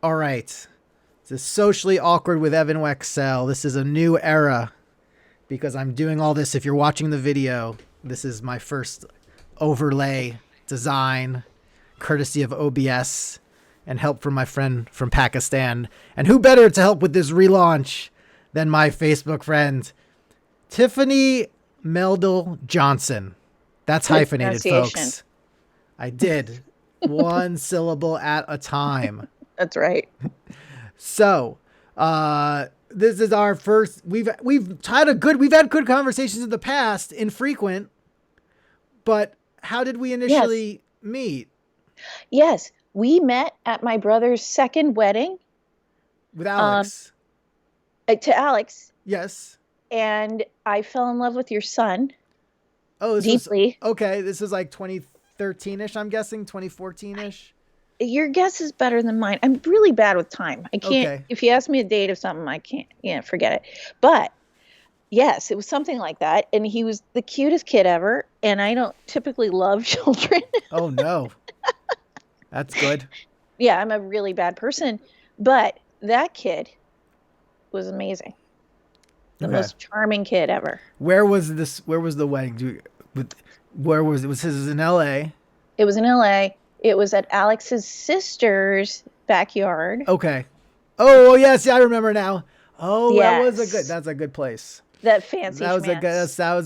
All right. This is Socially Awkward with Evan Wecksell. This is a new era because I'm doing all this. If you're watching the video, this is my first overlay design, courtesy of OBS and help from my friend from Pakistan. And who better to help with this relaunch than my Facebook friend, Tiffany Meldal-Johnsen. That's hyphenated, folks. I did. One syllable at a time. That's right. So, this is our first. We've had good conversations in the past, infrequent. But how did we initially meet? Yes, we met at my brother's second wedding With Alex. To Alex. Yes. And I fell in love with your son. Oh, deeply. This is like 2013-ish, I'm guessing, 2014-ish. Your guess is better than mine. I'm really bad with time. I can't. Okay. If you ask me a date of something, I can't. Yeah, forget it. But yes, it was something like that. And he was the cutest kid ever. And I don't typically love children. Oh no, that's good. Yeah, I'm a really bad person. But that kid was amazing. The most charming kid ever. Where was this? Where was the wedding? Where was it? Was his in L.A.? It was in L.A. It was at Alex's sister's backyard. Okay. Oh yes, I remember now. Oh, yes. That's a good place. That fancy. That was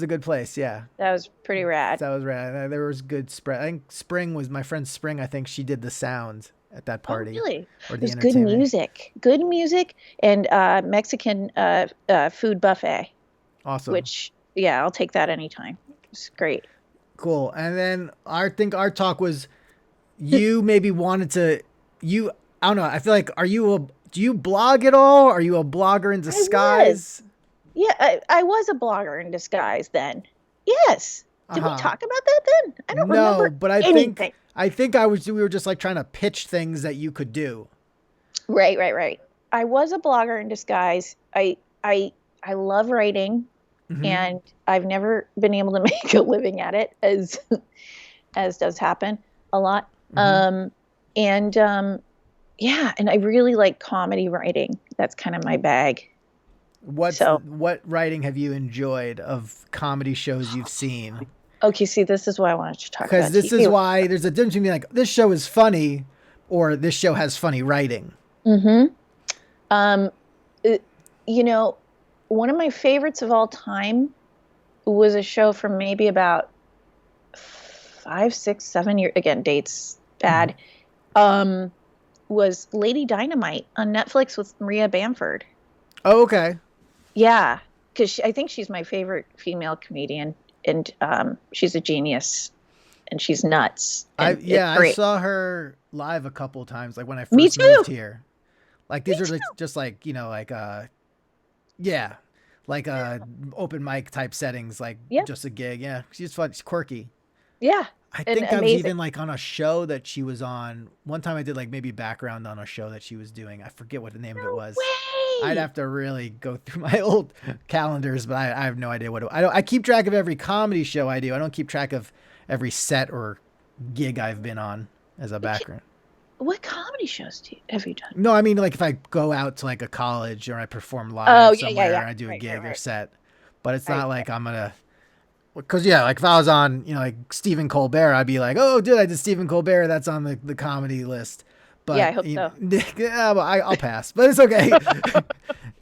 a good place. Yeah. That was pretty rad. That was rad. There was good spring. I think Spring was my friend Spring. I think she did the sound at that party. Oh, really? Or it was good music, and Mexican food buffet. Awesome. Which, yeah, I'll take that anytime. It's great. Cool. And then I think our talk was, you maybe wanted to. I don't know. I feel like, do you blog at all? Are you a blogger in disguise? I was a blogger in disguise then. Yes. Did we talk about that then? I don't remember. No, but anything. I think we were just like trying to pitch things that you could do. Right. I was a blogger in disguise. I love writing, and I've never been able to make a living at it, as does happen a lot. And I really like comedy writing. That's kind of my bag. What writing have you enjoyed of comedy shows you've seen? Okay, see, this is why I wanted to talk about Because this is why there's a difference between like, this show is funny or this show has funny writing. One of my favorites of all time was a show from maybe about 5, 6, 7 years. Again, dates bad. Was Lady Dynamite on Netflix with Maria Bamford. Oh, okay. Yeah, because I think she's my favorite female comedian, and she's a genius, and she's nuts. And I saw her live a couple times, like when I first moved here. Like these are like, just like, open mic type settings, like just a gig. Yeah, she's fun. She's quirky. Yeah. I think I was even like on a show that she was on. One time I did like maybe background on a show that she was doing. I forget what the name of it was. I'd have to really go through my old calendars, but I have no idea I keep track of every comedy show I do. I don't keep track of every set or gig I've been on as a background. What comedy shows have you done? No, I mean, like if I go out to like a college or I perform live somewhere and I do a gig or set, but it's not like I'm going to, because like if I was on, like Stephen Colbert, I'd be like, oh, dude, I did Stephen Colbert. That's on the comedy list. But, yeah, I hope so. I'll pass, but it's okay.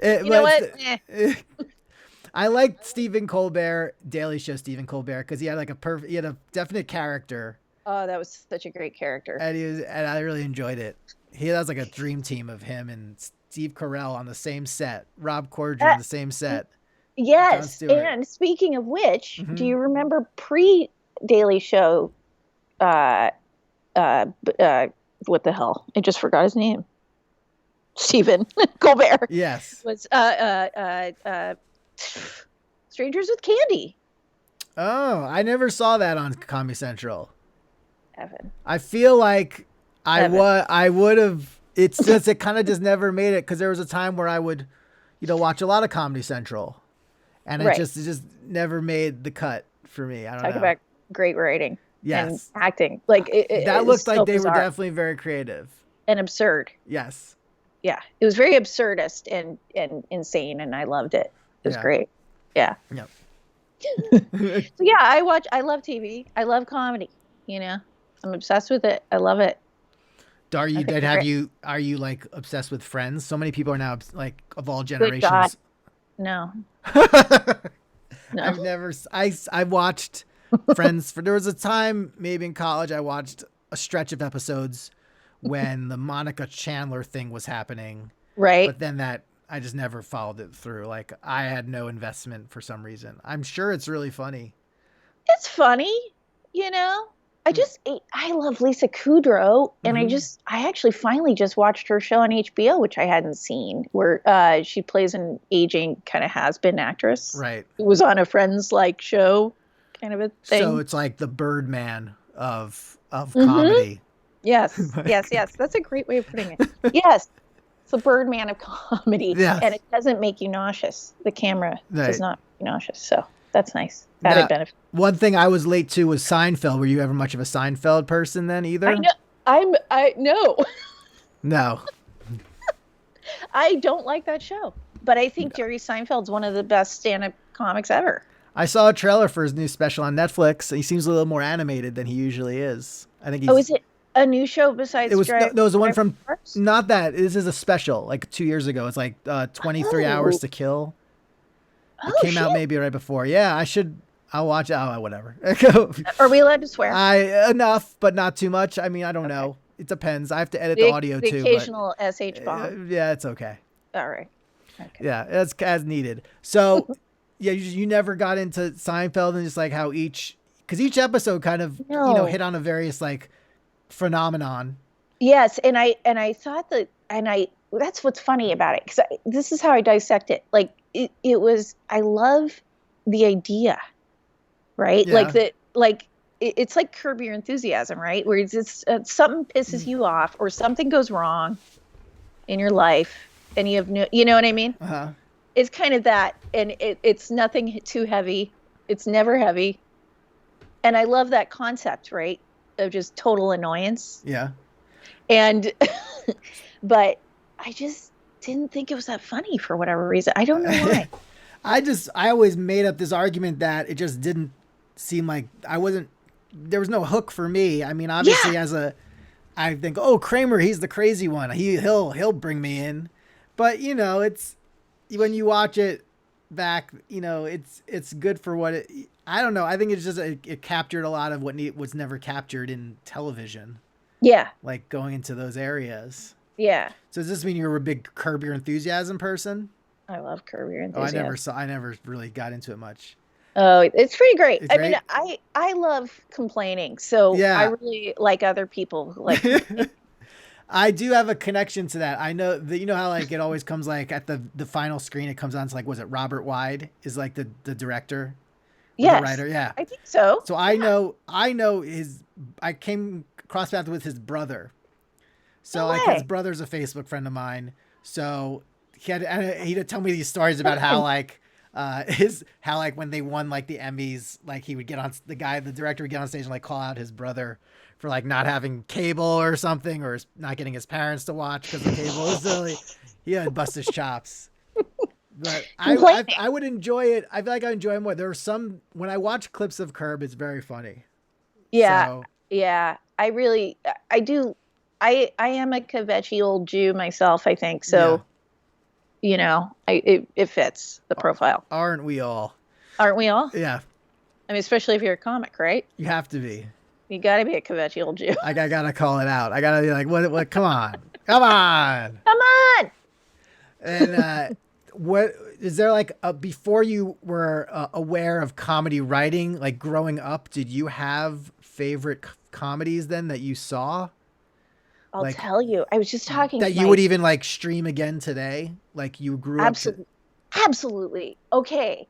You know what? I liked Stephen Colbert, Daily Show Stephen Colbert, because he had a definite character. Oh, that was such a great character. And I really enjoyed it. He has like a dream team of him and Steve Carell on the same set, Rob Corddry on the same set. Yes, and speaking of which, do you remember pre-Daily Show? What the hell? I just forgot his name. Stephen Colbert. Yes. Was Strangers with Candy. Oh, I never saw that on Comedy Central. Evan. I feel like I would have. It's just it kind of just never made it because there was a time where I would, watch a lot of Comedy Central, and it just never made the cut for me. I don't know. Talk about great writing. Yes. And acting. Like that looked like they were definitely very creative and absurd. Yes. yeah, it was very absurdist and insane, and I loved it. It was Yeah. great. Yeah. Yeah. So yeah, I love TV. I love comedy. You know, I'm obsessed with it. I love it. Are I you think did it's have great. you are you like obsessed with Friends? So many people are now like of all Good God, generations. no, no. I watched Friends for there was a time maybe in college I watched a stretch of episodes when the Monica Chandler thing was happening, Right? but then that I just never followed it through. Like I had no investment for some reason. I'm sure it's really funny. It's funny, you know. I love Lisa Kudrow, and Mm-hmm. I actually finally just watched her show on HBO, which I hadn't seen, where she plays an aging kind of has-been actress. Right. It was on a Friends like show, kind of a So thing. it's like the Birdman of Mm-hmm. comedy. Yes, yes, yes. That's a great way of putting it. Yes, it's the Birdman of comedy, and Yes. it doesn't make you nauseous. The camera does Right. not make you nauseous, so that's nice. Added Now, benefit. one thing I was late to was Seinfeld. Were you ever much of a Seinfeld person then I either? know. I no. No. I don't like that show, but I think Jerry Seinfeld's one of the best stand-up comics ever. I saw a trailer for his new special on Netflix. He seems a little more animated than he usually is. I think Oh, he's. is it a new show It besides was no, Drive no, it was the one Drive from. Cars? Not that. This is a special, like 2 years ago. It's like 23 Hours Oh, to Kill. It oh came shit! out maybe right before. Yeah, I should. I'll watch it. Oh, whatever. Are we allowed to swear? Enough, but not too much. I mean, I don't Okay. know. It depends. I have to edit the audio The too, but occasional sh bomb. yeah, it's okay. All right. Okay. Yeah, it's as needed. So, yeah, you never got into Seinfeld and just like how because each episode kind of No. hit on a various like phenomenon. Yes, and I thought that, and I that's what's funny about it, because this is how I dissect it. Like it was, I love the idea, right? Like Yeah. it's like Curb Your Enthusiasm, right? Where it's just, something pisses you off or something goes wrong in your life, and you have no, you know what I mean? Uh huh. It's kind of that, and it's nothing too heavy. It's never heavy, and I love that concept, right? Of just total annoyance. Yeah. And but I just didn't think it was that funny for whatever reason. I don't know why. I always made up this argument that it just didn't seem like there was no hook for me. I mean, Yeah. obviously I think, oh, Kramer, he's the crazy one. He'll bring me in. But, it's when you watch it back, it's good for what I don't know. I think it's just it captured a lot of what was never captured in television, Yeah. like going into those areas. Yeah. So does this mean you're a big Curb Your Enthusiasm person? I love Curb Your Oh, Enthusiasm. I never really got into it much. Oh, it's pretty great. It's I mean, great. I love complaining, so I Yeah. really like other people who like. I do have a connection to that. I know that how like it always comes like at the final screen it comes on to like was it Robert Wide is like the director or the Yes, writer? Yeah. I think so. So I know I came cross paths with his brother. So No like his way. brother's a Facebook friend of mine. So he'd tell me these stories about how like how like when they won like the Emmys, like he would get on the director would get on stage and like call out his brother for like not having cable or something or not getting his parents to watch because the cable was silly. He had bust his chops. But Complaining. I would enjoy it. I feel like I enjoy it more. There are some when I watch clips of Curb, it's very funny. Yeah, So yeah. I do. I am a kvetchy old Jew myself, I think. yeah, So, it fits the profile. aren't we all? Aren't we all? Yeah, I mean, especially if you're a comic, right? you have to be. You got to be a kvetchy old Jew. I gotta call it out. I gotta be like, what? Come on, come on. Come on. And what is there like before you were aware of comedy writing? Like growing up, did you have favorite comedies then that you saw I'll like tell you. I was just talking that to you my would even like stream again today? Like you grew up to. absolutely. Okay.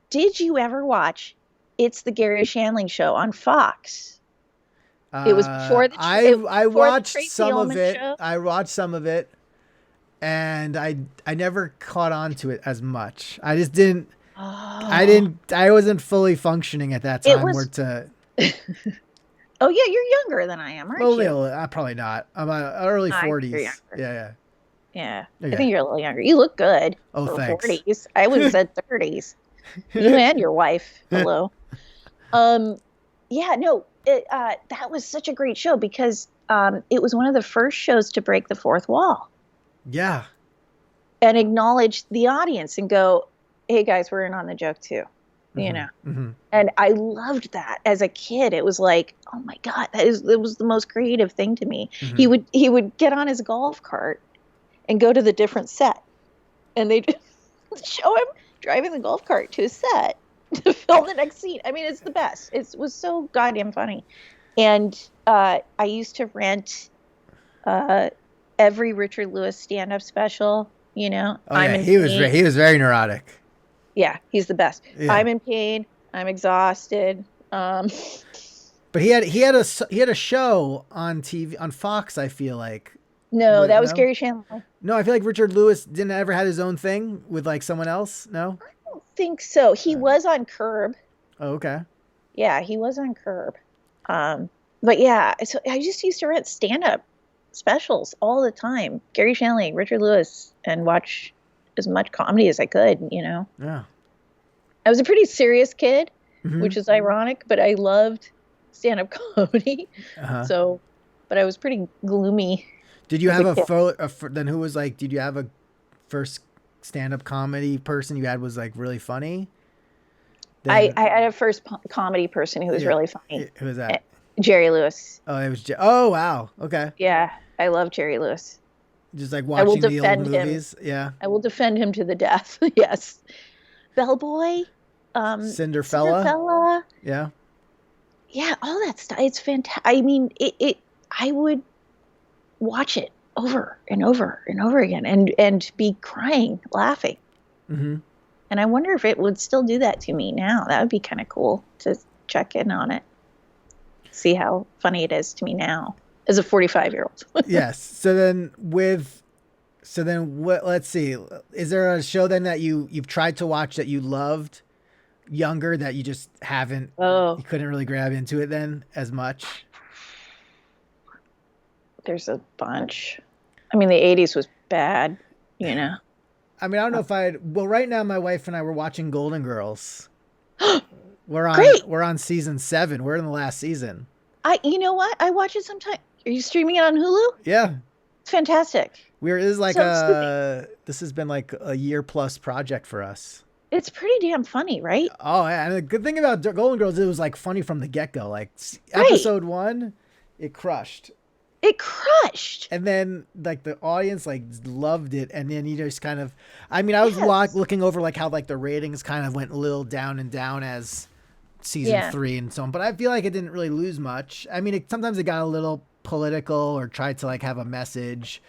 Did you ever watch It's the Gary Shandling Show on Fox? It was before the I before the watched Tracy some of Ullman it. show. I watched some of it, and I never caught on to it as much. I just didn't. Oh, I wasn't fully functioning at that it time. Where was. to Oh yeah, you're younger than I am, aren't well, you? probably not. I'm early I think you're 40s. younger. Yeah, Yeah. I Okay. think you're a little younger. You look good Oh, for thanks. 40s. I would have said 30s. You and your wife. Hello. Um, yeah, no, that was such a great show because it was one of the first shows to break the fourth wall Yeah. and acknowledge the audience and go, "Hey guys, we're in on the joke too," you know. And I loved that as a kid. It was like, oh my God, it was the most creative thing to me. He would get on his golf cart and go to the different set, and they'd show him driving the golf cart to his set to film the next scene. I mean, it's the best. It was so goddamn funny. And I used to rent every Richard Lewis stand-up special. You know, Oh yeah, he was very neurotic. Yeah, he's the best. Yeah. I'm in pain. I'm exhausted. But he had a show on TV on Fox. I feel like. No, that was Gary Shandling. No, I feel like Richard Lewis didn't ever had his own thing with like someone else. No, I don't think so. He was on Curb. Oh, okay. Yeah, he was on Curb. But yeah, so I just used to rent stand-up specials all the time. Gary Shandling, Richard Lewis, and watch as much comedy as I could, you know? Yeah. I was a pretty serious kid, which is ironic, but I loved stand-up comedy. So, but I was pretty gloomy. Did you have then who was like, did you have a first stand-up comedy person you had was like really funny? I had a first comedy person who was really funny. Who was that? Jerry Lewis. Oh, it was. Oh, wow. Okay. Yeah, I love Jerry Lewis. Just like watching the old movies. Yeah. I will defend him to the death. Yes. Bellboy. Cinderfella. Yeah. Yeah, all that stuff. It's fantastic. I mean, I would watch it over and over and over again and be crying, laughing. And I wonder if it would still do that to me now. That would be kind of cool to check in on it. See how funny it is to me now as a 45-year-old. Yes. So then what, let's see. Is there a show then that you've tried to watch that you loved younger that you just haven't, you couldn't really grab into it then as much? There's a bunch. I mean, the 80s was bad, you know. I mean, I don't know if well, right now my wife and I were watching Golden Girls. We're on season 7. We're in the last season. You know what? I watch it sometime. Are you streaming it on Hulu? Yeah. It's fantastic. This has been like a year plus project for us. It's pretty damn funny, right? Oh, yeah. And the good thing about Golden Girls, it was like funny from the get-go. Like episode 1, it crushed. And then like the audience like loved it, and then you just kind of, I mean, I was looking over like how like the ratings kind of went a little down and down as season 3 and so on, but I feel like it didn't really lose much. I mean, sometimes it got a little political or tried to like have a message,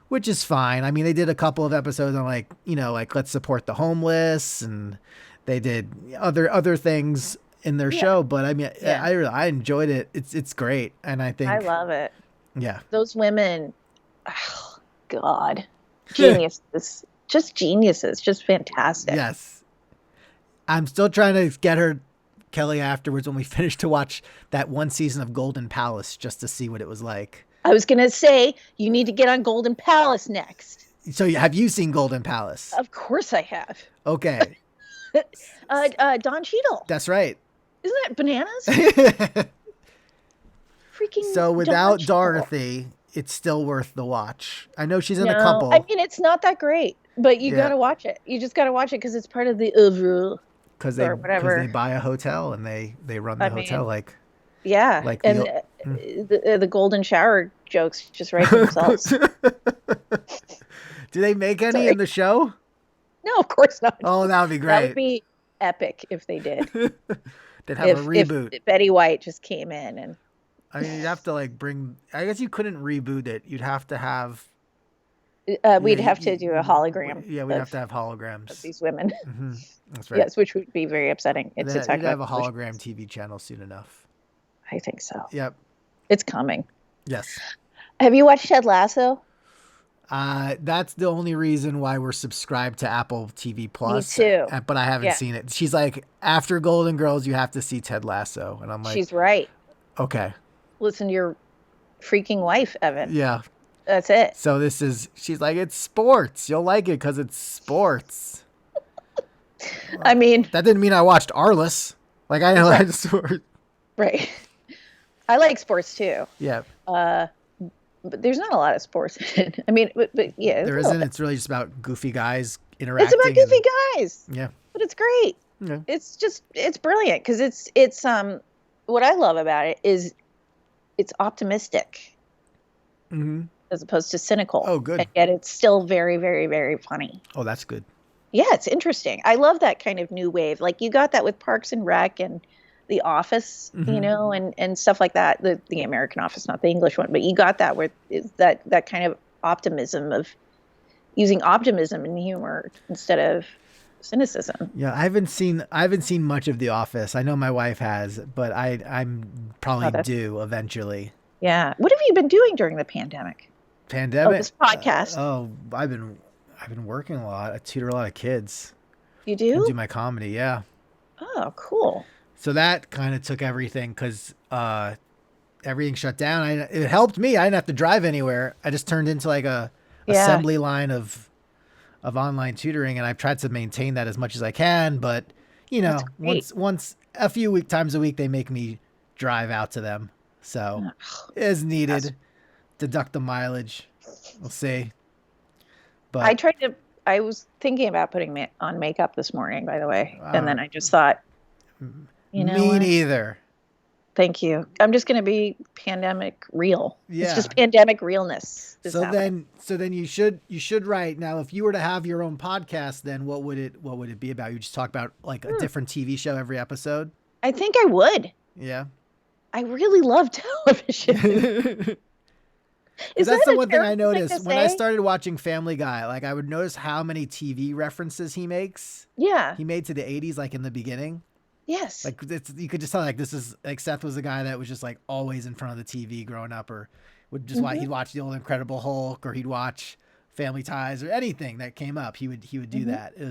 which is fine. I mean, they did a couple of episodes on like, you know, like let's support the homeless, and they did other things in their show, but I mean, I enjoyed it. It's great, and I think I love it. Yeah. Those women, oh God, geniuses, just geniuses, just fantastic. Yes. I'm still trying to get Kelly afterwards when we finish to watch that one season of Golden Palace just to see what it was like. I was going to say, you need to get on Golden Palace next. So have you seen Golden Palace? Of course I have. Okay. Don Cheadle. That's right. Isn't that bananas? Freaking so without Dorothy, it's still worth the watch. I know she's in a couple. I mean, it's not that great, but you got to watch it. You just got to watch it because it's part of the oeuvre. Because they buy a hotel and they run the hotel like. Yeah, like and the golden shower jokes just write themselves. Do they make any in the show? No, of course not. Oh, that would be great. That would be epic if they did. They'd have a reboot. If Betty White just came in and. I mean, you'd have to like I guess you couldn't reboot it. You'd have to have. We'd have to do a hologram. Yeah, we'd have to have holograms of these women. Mm-hmm. That's right. Yes, which would be very upsetting. You'd have a hologram TV channel soon enough. I think so. Yep. It's coming. Yes. Have you watched Ted Lasso? That's the only reason why we're subscribed to Apple TV Plus. Me too. But I haven't seen it. She's like, after Golden Girls, you have to see Ted Lasso, and I'm like, she's right. Okay. Listen to your freaking wife, Evan. Yeah. That's it. So she's like, it's sports. You'll like it because it's sports. I mean, That didn't mean I watched Arliss. Like, I know right. I just Right. I like sports too. Yeah. But there's not a lot of sports in it. I mean, but yeah, There isn't. It's really just about goofy guys it's about interacting. goofy guys. Yeah. But it's great. Yeah. It's brilliant because it's what I love about it is it's optimistic as opposed to cynical. Oh, good. And yet it's still very, very, very funny. Oh, that's good. Yeah, it's interesting. I love that kind of new wave. Like you got that with Parks and Rec and The Office, you know, and stuff like that. The American Office, not the English one, but you got that where is that kind of optimism of using optimism and humor instead of cynicism. Yeah, I haven't seen much of The Office. I know my wife has, but I'm probably due eventually. Yeah. What have you been doing during the pandemic? Pandemic? Oh, this podcast. I've been working a lot. I tutor a lot of kids. You do? I do my comedy, yeah. Oh, cool. So that kind of took everything because everything shut down. It helped me. I didn't have to drive anywhere. I just turned into like a assembly line of online tutoring, and I've tried to maintain that as much as I can. But you know, once a few times a week, they make me drive out to them. So as needed, deduct the mileage. We'll see. But I was thinking about putting on makeup this morning, by the way, and then I just thought, you know, me neither. Thank you. I'm just going to be pandemic real. Yeah. It's just pandemic realness. So then you should write. Now, if you were to have your own podcast, then what would it be about? You just talk about like a different TV show every episode? I think I would. Yeah. I really love television. That's the one thing I noticed when I started watching Family Guy. Like I would notice how many TV references he makes. Yeah. He made to the 80s, like in the beginning. Yes. Like you could just tell like this is like Seth was a guy that was just like always in front of the TV growing up, or would just he'd watch the old Incredible Hulk, or he'd watch Family Ties, or anything that came up. He would do that. It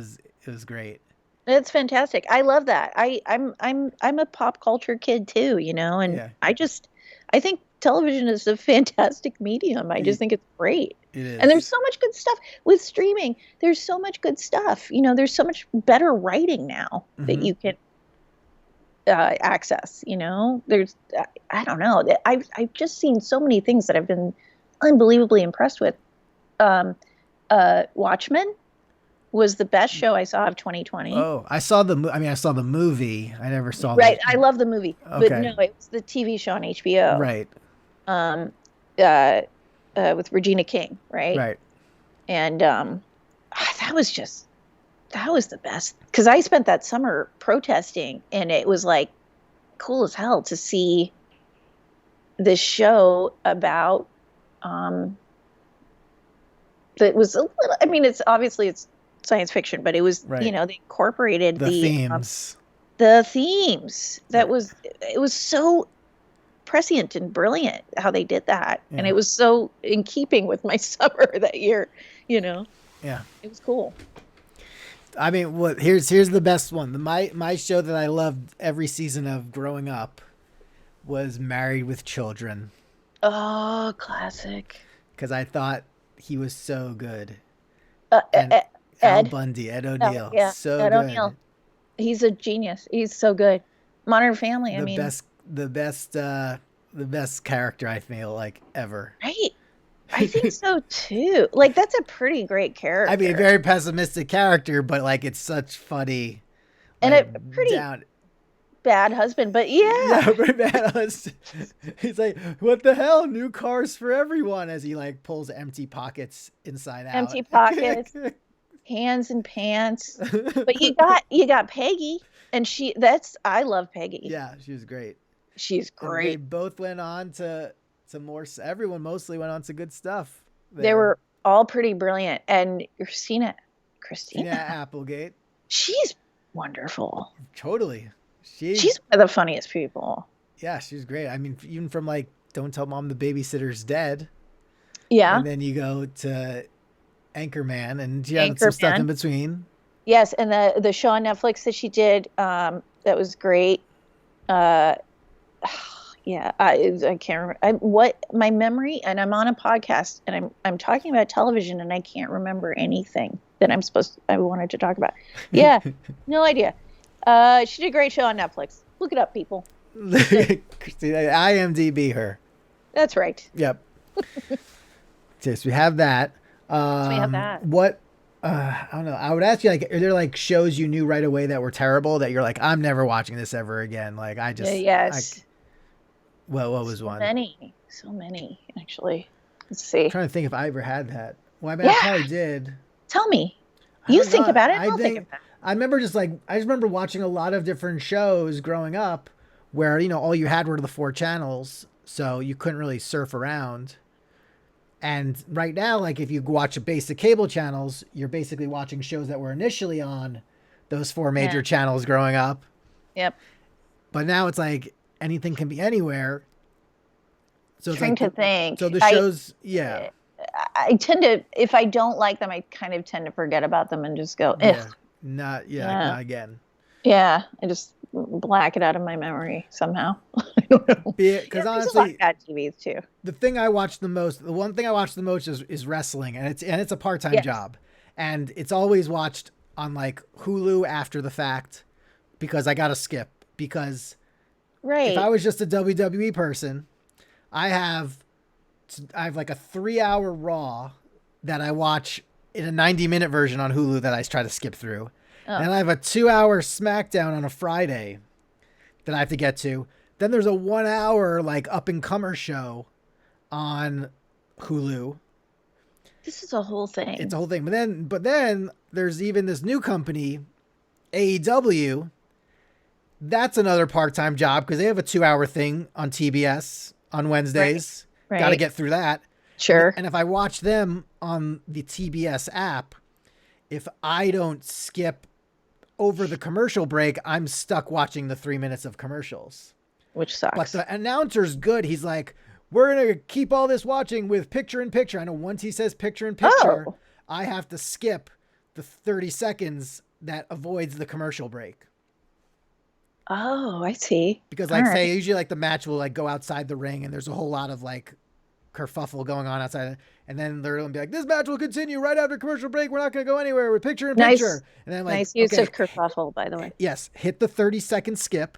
was great. It's fantastic. I love that. I'm a pop culture kid too, you know, and I think television is a fantastic medium. I just think it's great. It is. And there's so much good stuff with streaming. There's so much good stuff. You know, there's so much better writing now that you can access, you know. There's I don't know. I've just seen so many things that I've been unbelievably impressed with. Watchmen was the best show I saw of 2020. Oh, I saw the movie. I never saw I love the movie. Okay. But no, it was the TV show on HBO. Right. With Regina King, right? Right. And that was the best, because I spent that summer protesting, and it was like cool as hell to see this show about that was a little, I mean, it's science fiction, but it was, you know, they incorporated the themes. It was so prescient and brilliant how they did that. Yeah. And it was so in keeping with my summer that year, you know. Yeah. It was cool. I mean, here's the best one. My show that I loved every season of growing up was Married with Children. Oh, classic. Because I thought he was so good. Ed O'Neill. Yeah. So Ed good. O'Neill. He's a genius. He's so good. Modern Family. The best character I feel like ever. Right. I think so too. Like that's a pretty great character. I mean, a very pessimistic character, but like it's such funny. And a pretty bad husband, but yeah, pretty bad husband. He's like, "What the hell? New cars for everyone!" As he like pulls empty pockets inside out. Empty pockets, hands in pants. But you got Peggy, and I love Peggy. Yeah, she was great. She's great. And they both went on to more. Everyone mostly went on to good stuff. They were all pretty brilliant, and Christina Applegate. She's wonderful. Totally. She's one of the funniest people. Yeah, she's great. I mean, even from like Don't Tell Mom the Babysitter's Dead. Yeah. And then you go to Anchorman, and she had some stuff in between. Yes, and the show on Netflix that she did, that was great. Yeah, I can't remember what my memory, and I'm on a podcast, and I'm talking about television, and I can't remember anything that I wanted to talk about. Yeah, no idea. She did a great show on Netflix. Look it up, people. IMDb her. That's right. Yep. Okay, so we have that. So we have that. What? I don't know. I would ask you, like, are there like shows you knew right away that were terrible that you're like, I'm never watching this ever again? Like, I just yes. Well, what was so one? So many, actually. Let's see. I'm trying to think if I ever had that. Well, I mean, I probably did. Tell me. You think about it. I'll think about it. I remember just remember watching a lot of different shows growing up where, all you had were the 4 channels. So you couldn't really surf around. And right now, like if you watch a basic cable channels, you're basically watching shows that were initially on those 4 major channels growing up. Yep. But now it's like anything can be anywhere. So it's trying to think. So the shows, I tend to, if I don't like them, I kind of tend to forget about them and just go, not again. Yeah, I just black it out of my memory somehow. I don't know. Because honestly, bad TVs too. The one thing I watch the most is wrestling, and it's a part-time job, and it's always watched on like Hulu after the fact because I gotta skip because if I was just a WWE person, I have like a 3-hour Raw that I watch in a 90-minute version on Hulu that I try to skip through. Oh. And I have a 2-hour SmackDown on a Friday that I have to get to. Then there's a 1-hour like up-and-comer show on Hulu. This is a whole thing. It's a whole thing. But then there's even this new company, AEW. That's another part-time job because they have a 2-hour thing on TBS on Wednesdays. Right. Got to get through that. Sure. And if I watch them on the TBS app, if I don't skip over the commercial break, I'm stuck watching the 3 minutes of commercials. Which sucks. But the announcer's good. He's like, we're going to keep all this watching with picture in picture. I know once he says picture in picture, I have to skip the 30 seconds that avoids the commercial break. Oh, I see. Because like say usually like the match will like go outside the ring and there's a whole lot of like kerfuffle going on outside, and then they're gonna be like, this match will continue right after commercial break. We're not gonna go anywhere. We're picture in picture. And then like nice use of kerfuffle, by the way. Yes, hit the 30-second skip.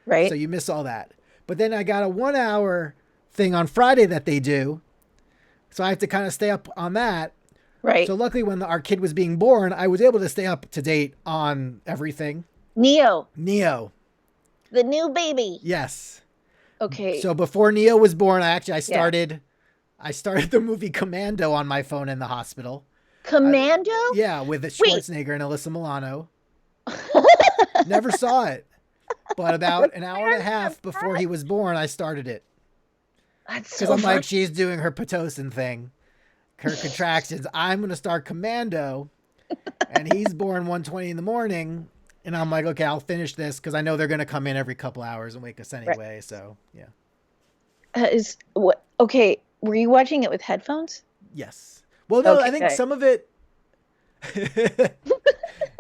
Right. So you miss all that. But then I got a 1-hour thing on Friday that they do, so I have to kind of stay up on that. Right. So luckily, when our kid was being born, I was able to stay up to date on everything. Neo. The new baby. Yes. Okay. So before Neo was born, I started the movie Commando on my phone in the hospital. Commando? With Schwarzenegger and Alyssa Milano. Never saw it. But about an hour and a half before he was born, I started it. That's so Because I'm like, she's doing her Pitocin thing. Her contractions. I'm going to start Commando. And he's born 1:20 in the morning. And I'm like, okay, I'll finish this because I know they're going to come in every couple hours and wake us anyway. Right. So, yeah. Okay. Were you watching it with headphones? Yes. Well, no, I think some of it.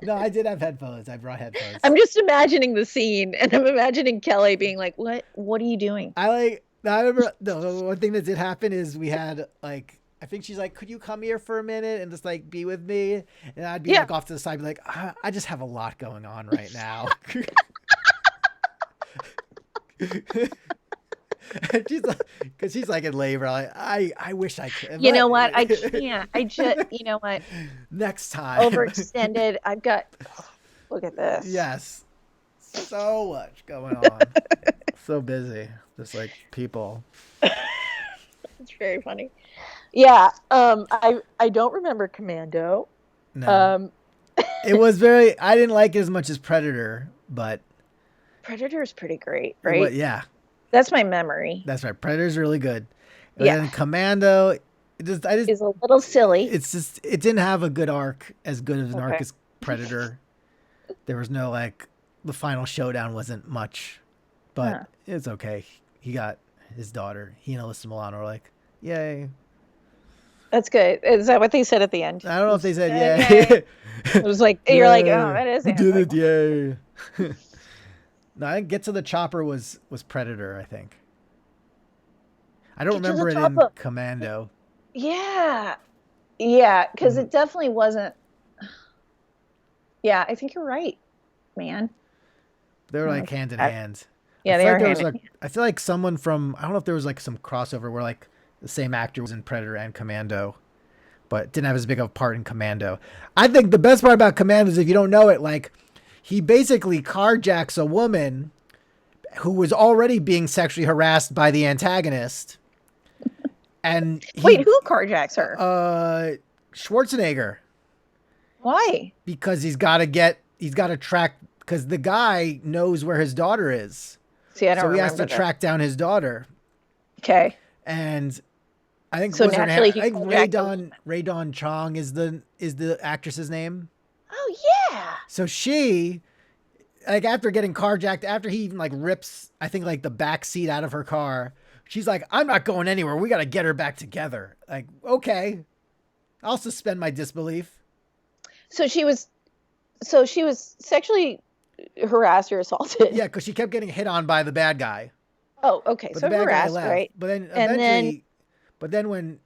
No, I did have headphones. I brought headphones. I'm just imagining the scene, and I'm imagining Kelly being like, "What? What are you doing?" I remember the one thing that did happen is we had like. I think she's like, could you come here for a minute and just like be with me? And I'd be like off to the side, be like, I just have a lot going on right now. Because she's like in labor. Like, I wish I could. You know what? I can't. You know what? Next time. Overextended. I've got, look at this. Yes. So much going on. So busy. Just like people. It's very funny. Yeah, I don't remember Commando. No. It was I didn't like it as much as Predator, but Predator is pretty great, right? Yeah. That's my memory. That's right. Predator's really good. And then Commando, is a little silly. It's just it didn't have a good arc, as good as an arc as Predator. There was no like the final showdown wasn't much, but it's okay. He got his daughter. He and Alyssa Milano were like, yay. That's good. Is that what they said at the end? I don't know if they said yay. It was like, you're like, oh, that is. We did it, yay. No, I think Get to the Chopper was Predator, I think. I don't get to the remember it top in of. Commando. Yeah. Yeah, because it definitely wasn't. Yeah, I think you're right, man. They were I like like hand in that. hand. I Yeah, they feel are like there was handy. I feel like someone from, I don't know if there was like some crossover where like the same actor was in Predator and Commando, but didn't have as big of a part in Commando. I think the best part about Commando is, if you don't know it, like he basically carjacks a woman who was already being sexually harassed by the antagonist, and Wait, he who carjacks her? Schwarzenegger, Why? because he's got to track, because the guy knows where his daughter is, See, I don't so he has to remember that. track down his daughter. Okay. And I think, So was her name, naturally I he think carjacked the woman. Ray Dawn Chong is the actress's name. Oh yeah. So she, like, after getting carjacked, after he even like rips, I think, like the back seat out of her car, she's like, I'm not going anywhere. We got to get her back together. Like, okay, I'll suspend my disbelief. So she was sexually harassed or assaulted. Yeah, because she kept getting hit on by the bad guy. Oh, okay. But So the bad guy harassed, left. right? But then And eventually, when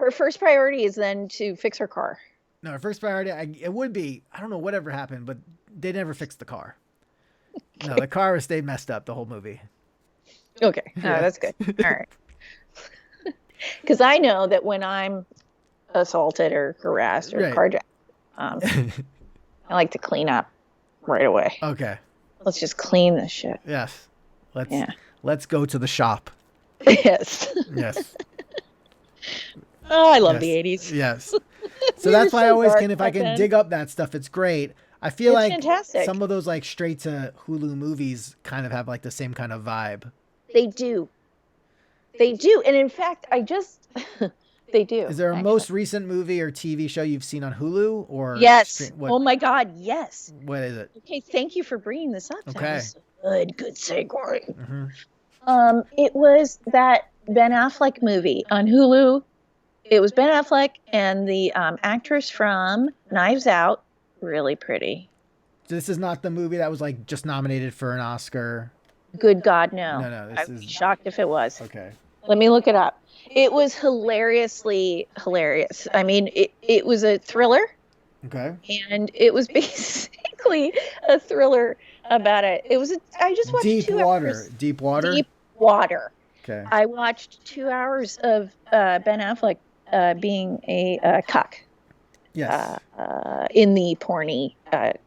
her first priority is then to fix her car. no, her first priority, it would be, I don't know whatever happened, but they never fixed the car. No, the car stayed messed up the whole movie. Okay. No, that's good. All right. Because I know that when I'm assaulted or harassed or Right. carjacked, I like to clean up right away. Okay. Let's just clean this shit. Yes. Let's go to the shop. Yes. Yes. Oh, I love Yes. the 80s. Yes. So We that's were why I so always dark can, if I back can then. dig up that stuff, it's great. I feel It's like fantastic. some of those like straight to Hulu movies kind of have like the same kind of vibe. They do. They do. And in fact, they do. Is there a actually. most recent movie or TV show you've seen on Hulu or Yes. what, Oh my God. Yes. what is it? Okay. Thank you for bringing this up. Okay. That was a good segue. Mm-hmm. It was that Ben Affleck movie on Hulu. It was Ben Affleck and the actress from Knives Out. Really pretty. This is not the movie that was like just nominated for an Oscar. Good God, no. No, I'd be shocked if it was. Okay. Let me look it up. It was hilariously hilarious. I mean, it was a thriller, Okay. and it was basically a thriller about it. I just watched Deep 2 water. hours. Deep water. Deep water. Okay. I watched 2 hours of Ben Affleck being a cuck. Yes. In the porny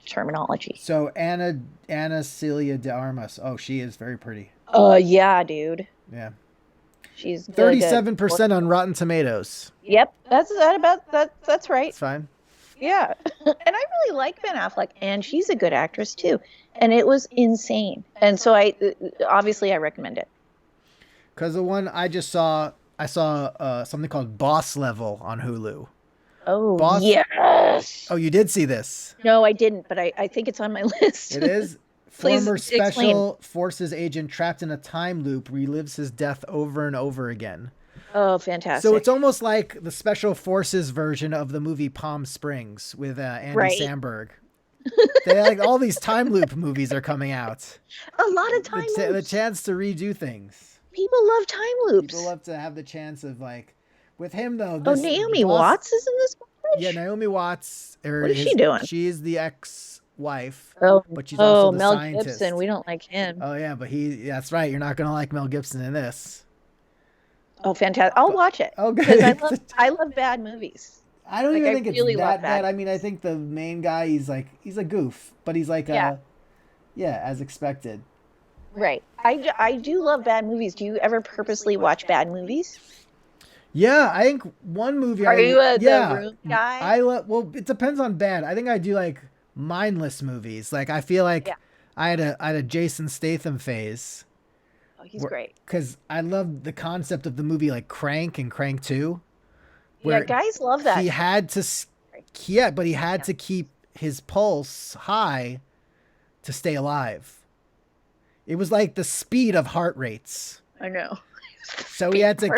terminology. So Anna Celia de Armas. Oh, she is very pretty. Yeah, dude. Yeah. She's really good. 37% on Rotten Tomatoes. Yep, that's right. That's fine. Yeah, and I really like Ben Affleck, and she's a good actress too. And it was insane, and so I recommend it. Because the one I just saw, I saw something called Boss Level on Hulu. Oh, Boss- yes. Oh, you did see this? No, I didn't, but I think it's on my list. It is. Please Former explain. Special Forces agent trapped in a time loop relives his death over and over again. Oh, fantastic. So it's almost like the Special Forces version of the movie Palm Springs with Andy Right. Samberg. They like all these time loop movies are coming out. a lot of time The loops. chance to redo things. People love time loops. People love to have the chance of like, with him though. Oh, Naomi Watts is in this movie? Yeah, Naomi Watts. What is she doing? She is the ex-wife. Oh, But she's also the Mel scientist. Gibson. We don't like him. Oh yeah, but that's right. You're not gonna like Mel Gibson in this. Oh, fantastic! I'll watch it. Oh, good. Because I love bad movies. I don't Like, even I think really it's love that bad. that. I mean, I think the main guy, he's a goof, but he's like Yeah. as expected. Right. I do love bad movies. Do you ever purposely watch bad movies? Yeah, I think one movie. Are you the yeah, Room guy? well, it depends on bad. I think I do like mindless movies. Like I feel like Yeah. I had a Jason Statham phase. Oh, he's great. Because I love the concept of the movie like Crank and Crank 2. Yeah, guys love that. He had to, but he had to keep his pulse high to stay alive. It was like the speed of heart rates. I know. So he had to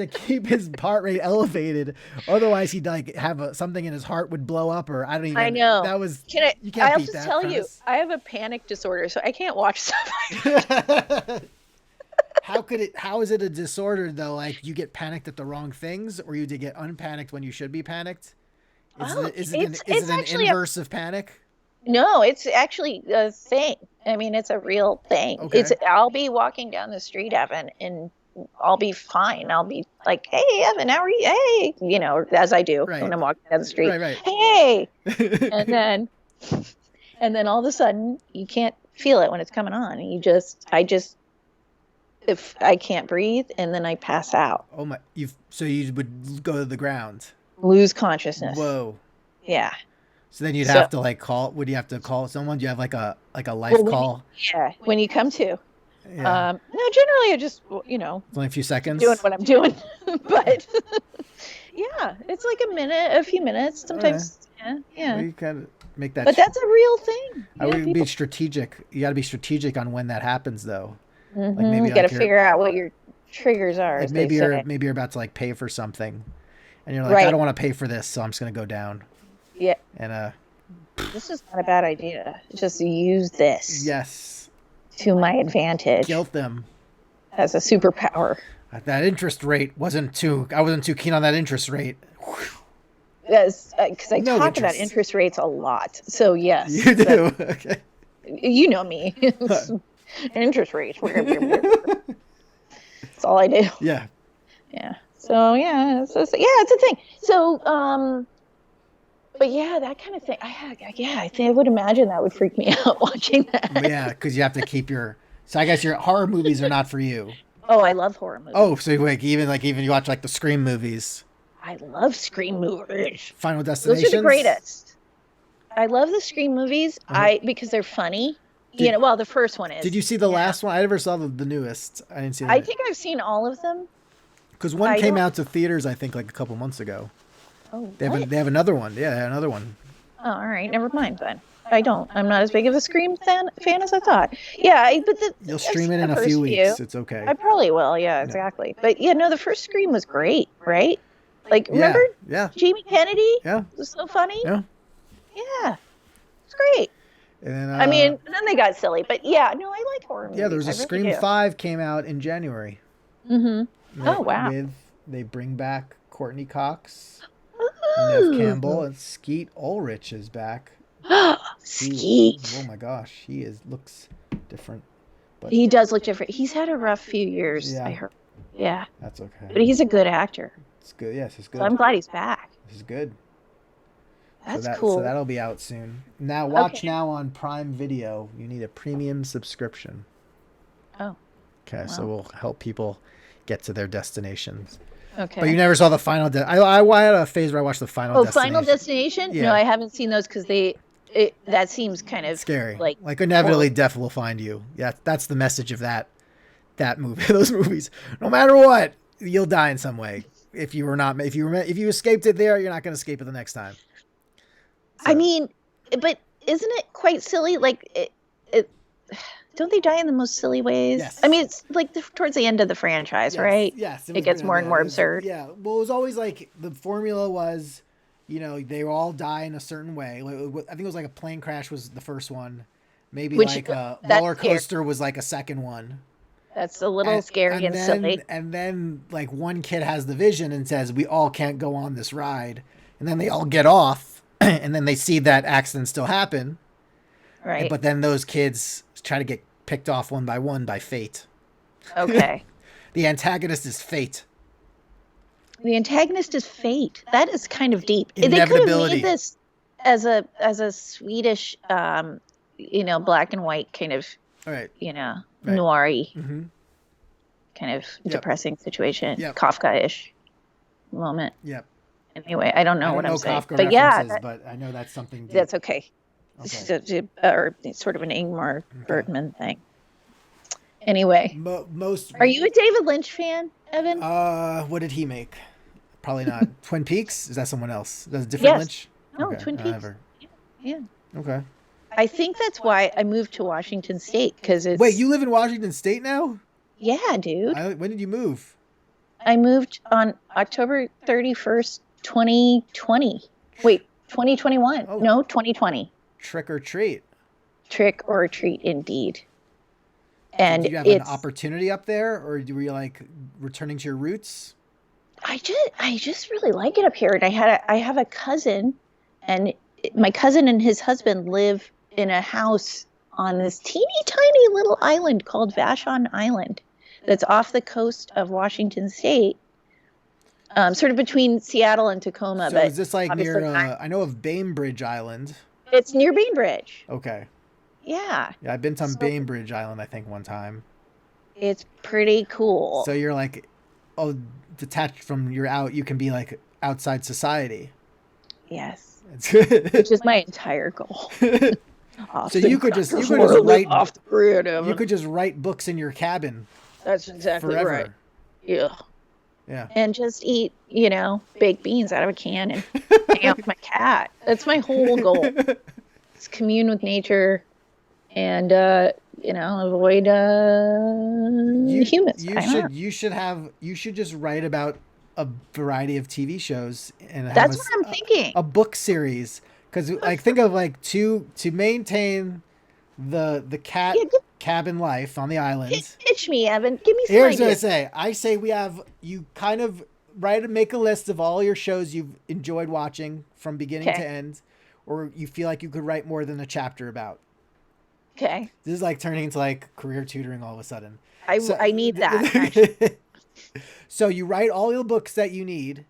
keep his heart rate elevated. Otherwise he'd like have something in his heart would blow up, or I don't even. I know. That was. You can't I'll beat just that tell premise. you, I have a panic disorder, so I can't watch stuff like that. How is it a disorder though? Like you get panicked at the wrong things, or you did get unpanicked when you should be panicked? Oh, Is it it's an actually inverse of panic? no, it's actually a thing. I mean, it's a real thing. Okay. I'll be walking down the street, Evan, and I'll be fine. I'll be like, "Hey, Evan, how are you? Hey," as I do when Right. I'm walking down the street. Right. Hey, and then all of a sudden, you can't feel it when it's coming on. I just, if I can't breathe, and then I pass out, Oh my! So you would go to the ground. lose consciousness. Whoa. Yeah. So then you'd So, have to like call. Would you have to call someone? Do you have like a life call? yeah, when you come to. Yeah. No, generally I just, It's only a few seconds. doing what I'm doing, but yeah, it's like a few minutes, sometimes. Yeah. Well, you kind of make that. But that's a real thing. I would be strategic. You got to be strategic on when that happens, though. Like maybe you got to like figure out what your triggers are. Like maybe you're about to like pay for something, and you're like, Right. I don't want to pay for this, so I'm just gonna go down. Yeah. And this is not a bad idea. Just use this. Yes. To my advantage. Guilt them. As a superpower. That interest rate I wasn't too keen on that interest rate. Yes, because I talk about interest rates a lot. So yes. You do. Okay. You know me. Interest rates. That's all I do. Yeah. Yeah. So yeah, it's a thing. So but yeah, that kind of thing. I think I would imagine that would freak me out watching that. Yeah, because you have to keep your. So I guess your horror movies are not for you. Oh, I love horror movies. Oh, so even you watch like the Scream movies. I love Scream movies. Final Destination. Those are the greatest. I love the Scream movies. Because they're funny. Well, the first one is. Did you see the last one? I never saw the newest. I didn't see that. I think I've seen all of them. Because one came out to theaters, I think, like a couple months ago. Oh, they have another one. Yeah, they have another one. Oh, all right. Never mind then. I'm not as big of a Scream fan as I thought. Yeah, you'll stream it in a few weeks. It's okay. I probably will. Yeah, exactly. But the first Scream was great, right? Like, remember? Yeah. Jamie Kennedy? Yeah. It was so funny. Yeah. Yeah. It's great. And then, then they got silly, but yeah, no, I like horror movies. Yeah, there was a Scream 5 came out in January. Mm-hmm. Oh, wow. They bring back Courtney Cox, Nev Campbell, and Skeet Ulrich is back. Skeet. Oh my gosh, looks different. But he does look different. He's had a rough few years, yeah. I heard. Yeah. That's okay. But he's a good actor. It's good. Yes, it's good. So I'm glad he's back. This is good. That's cool. So that'll be out soon. Now watch now on Prime Video. You need a premium subscription. Oh. Okay, so we'll help people get to their destinations. Okay. But you never saw the Final I had a phase where I watched the Final Destination. Final Destination? Yeah. No, I haven't seen those because that seems kind of scary. Like inevitably death will find you. Yeah, that's the message of that movie. Those movies. No matter what, you'll die in some way. If you escaped it there, you're not going to escape it the next time. So. I mean, but isn't it quite silly? Like, don't they die in the most silly ways? Yes. I mean, it's like towards the end of the franchise, right? Yes. It gets more and more absurd. Yeah. Well, it was always like the formula was, they all die in a certain way. I think it was like a plane crash was the first one. Maybe like a roller coaster was like a second one. That's a little scary and silly. And then like one kid has the vision and says, we all can't go on this ride. And then they all get off. And then they see that accident still happen. Right. But then those kids try to get picked off one by fate. Okay. The antagonist is fate. The antagonist is fate. That is kind of deep. They could have made this as a Swedish, black and white kind of, right. noir-y kind of depressing situation, Kafka-ish moment. Yep. Anyway, I don't know what I'm saying, Kafka but but I know that's something deep. That's okay. Or sort of an Ingmar Bergman thing. Anyway, are you a David Lynch fan, Evan? What did he make? Probably not. Twin Peaks? Is that someone else? That's a different Lynch? No, okay. Twin Peaks. Yeah. Okay. I think that's why I moved to Washington State because it's. Wait, you live in Washington State now? Yeah, dude. When did you move? I moved on October 31st, 2020. Wait, 2021. Oh. No, 2020. Trick or treat. Trick or treat, indeed. And did you have an opportunity up there, or were you like returning to your roots? I just really like it up here. And I have a cousin, and my cousin and his husband live in a house on this teeny tiny little island called Vashon Island that's off the coast of Washington State, sort of between Seattle and Tacoma. So but is this like near, I know of Bainbridge Island. It's near Bainbridge. Okay. Yeah. Yeah, I've been to Bainbridge Island, I think, one time. It's pretty cool. So you're like, detached from you can be like outside society. Yes. Which is my entire goal. So you could just write off the grid. You could just write books in your cabin. That's exactly forever. Right. Yeah. Yeah. And just eat, baked beans out of a can and hang out with my cat. That's my whole goal. It's commune with nature and avoid humans. You should just write about a variety of TV shows and have That's what I'm thinking. A book series. Because think of like to maintain the cat cabin life on the island. Pitch me, Evan. Give me some Here's ideas. what I say you kind of make a list of all your shows you've enjoyed watching from beginning to end, or you feel like you could write more than a chapter about. Okay. This is like turning into like career tutoring all of a sudden. I need that. Actually. So you write all the books that you need.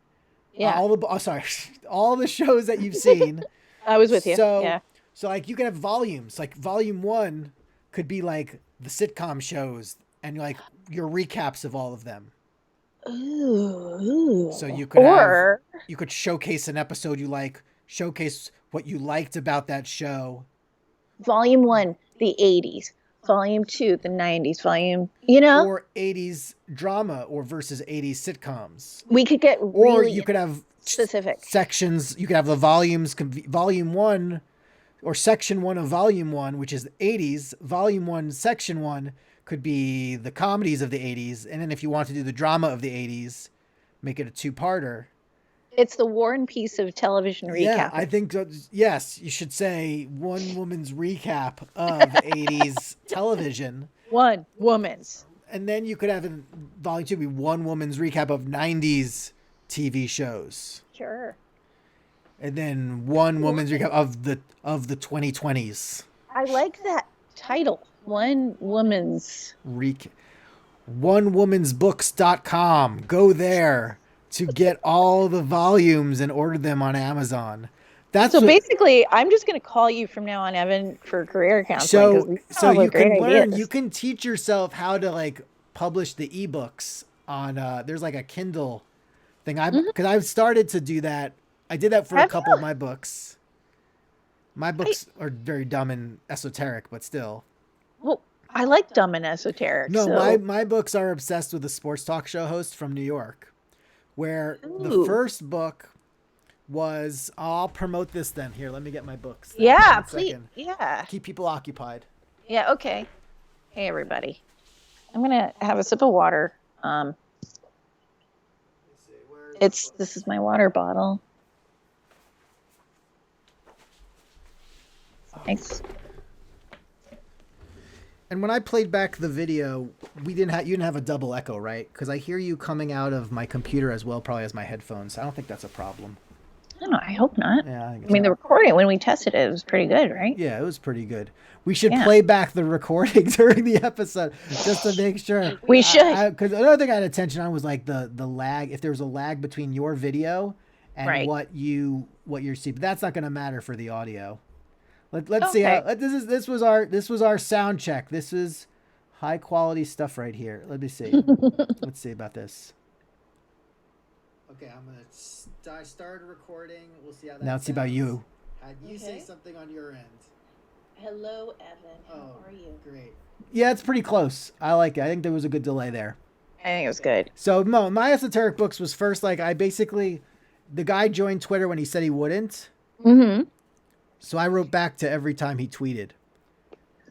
Yeah. All the shows that you've seen. I was with you. So like you can have volumes. Like volume 1 could be like the sitcom shows and like your recaps of all of them. Ooh. So you could you could showcase an episode you like, showcase what you liked about that show. Volume 1, the 80s. Volume 2, the 90s. Or 80s drama or versus 80s sitcoms. We could get really or you could have specific sections. You could have the volumes, volume 1 or section 1 of volume 1, which is the 80s. Volume 1, section 1 could be the comedies of the 80s. And then if you want to do the drama of the 80s, make it a 2-parter. It's the War and Peace of television recap. Yeah, I think, yes, you should say one woman's recap of 80s television. One woman's. And then you could have in volume 2 be one woman's recap of 90s TV shows. Sure. And then one woman's recap of the 2020s. I like that title. One woman's. Onewomansbooks.com. Go there to get all the volumes and order them on Amazon. Basically, I'm just going to call you from now on, Evan, for career counseling. So you can learn. You can teach yourself how to like publish the ebooks on. There's like a Kindle thing. Because I've started to do that. I did that for a couple of my books. My books are very dumb and esoteric, but still. Well, I like dumb and esoteric. No, my books are obsessed with a sports talk show host from New York, where the first book was, I'll promote this then. Here, let me get my books. Yeah, please. Yeah. Keep people occupied. Yeah, okay. Hey, everybody. I'm going to have a sip of water. This is my water bottle. Thanks. And when I played back the video, you didn't have a double echo, right? Because I hear you coming out of my computer as well, probably as my headphones. I don't think that's a problem. I hope not. Yeah, I mean, the recording, when we tested it, it was pretty good, right? Yeah, it was pretty good. We should play back the recording during the episode just to make sure. We should. Because another thing I had attention on was like the lag. If there was a lag between your video and what you see, but that's not going to matter for the audio. Let's see how this was our sound check. This is high quality stuff right here. Let me see. Let's see about this. Okay, I'm gonna start recording. We'll see how that. Now let's see about you. You say something on your end. Hello, Evan. How are you? Great. Yeah, it's pretty close. I like it. I think there was a good delay there. I think it was good. So my esoteric books was first like the guy joined Twitter when he said he wouldn't. Mm-hmm. So I wrote back to every time he tweeted.